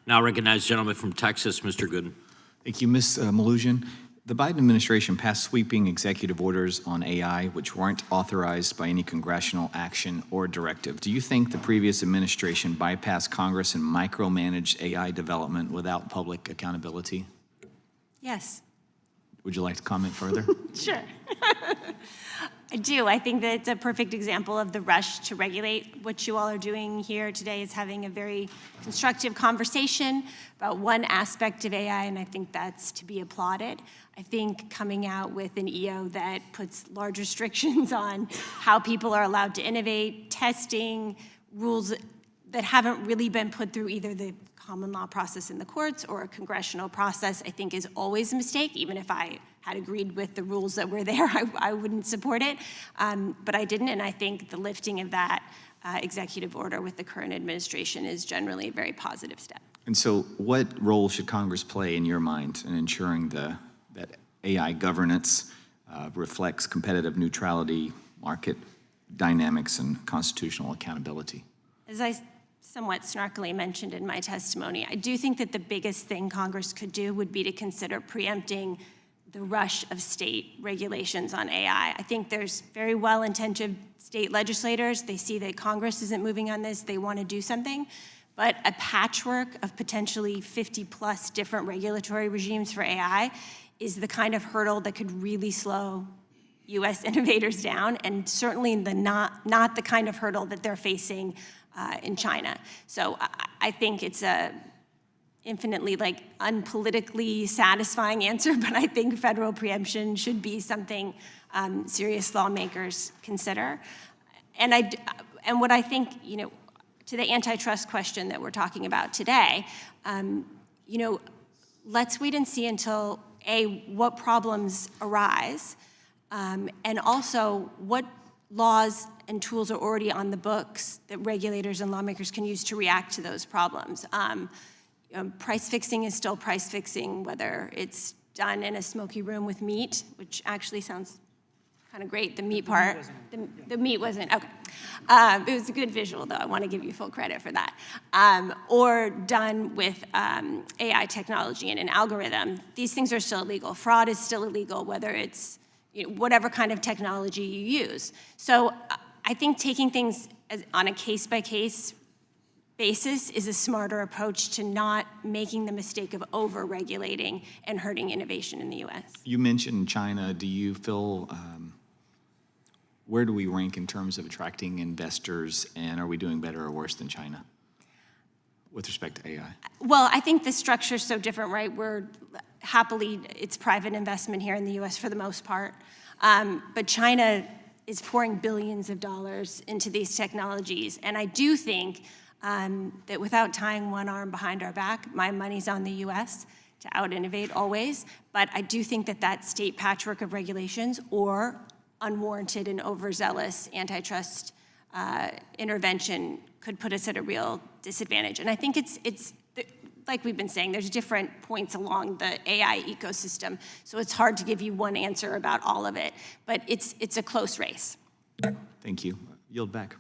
Now recognize the gentleman from Texas, Mr. Gooden. Thank you, Ms. Melugin. The Biden administration passed sweeping executive orders on AI, which weren't authorized by any congressional action or directive. Do you think the previous administration bypassed Congress and micromanaged AI development without public accountability? Yes. Would you like to comment further? Sure. I do. I think that it's a perfect example of the rush to regulate. What you all are doing here today is having a very constructive conversation about one aspect of AI, and I think that's to be applauded. I think coming out with an EO that puts large restrictions on how people are allowed to innovate, testing, rules that haven't really been put through either the common law process in the courts or a congressional process, I think is always a mistake. Even if I had agreed with the rules that were there, I wouldn't support it. But I didn't, and I think the lifting of that executive order with the current administration is generally a very positive step. And so what role should Congress play in your mind in ensuring that AI governance reflects competitive neutrality, market dynamics, and constitutional accountability? As I somewhat snarkily mentioned in my testimony, I do think that the biggest thing Congress could do would be to consider preempting the rush of state regulations on AI. I think there's very well-intentioned state legislators. They see that Congress isn't moving on this. They want to do something. But a patchwork of potentially 50-plus different regulatory regimes for AI is the kind of hurdle that could really slow U.S. innovators down, and certainly not the kind of hurdle that they're facing in China. So I think it's a infinitely unpolitically satisfying answer, but I think federal preemption should be something serious lawmakers consider. And what I think, to the antitrust question that we're talking about today, let's wait and see until what problems arise, and also what laws and tools are already on the books that regulators and lawmakers can use to react to those problems. Price fixing is still price fixing, whether it's done in a smoky room with meat, which actually sounds kind of great, the meat part. The meat wasn't, okay. It was a good visual, though. I want to give you full credit for that. Or done with AI technology and an algorithm. These things are still illegal. Fraud is still illegal, whether it's whatever kind of technology you use. So I think taking things on a case-by-case basis is a smarter approach to not making the mistake of over-regulating and hurting innovation in the U.S. You mentioned China. Do you feel, where do we rank in terms of attracting investors, and are we doing better or worse than China with respect to AI? Well, I think the structure is so different, right? It's private investment here in the U.S. for the most part. But China is pouring billions of dollars into these technologies. And I do think that without tying one arm behind our back, my money's on the U.S. to out-innovate always. But I do think that state patchwork of regulations or unwarranted and overzealous antitrust intervention could put us at a real disadvantage. And I think it's like we've been saying, there's different points along the AI ecosystem, so it's hard to give you one answer about all of it, but it's a close race. Thank you. Yield back.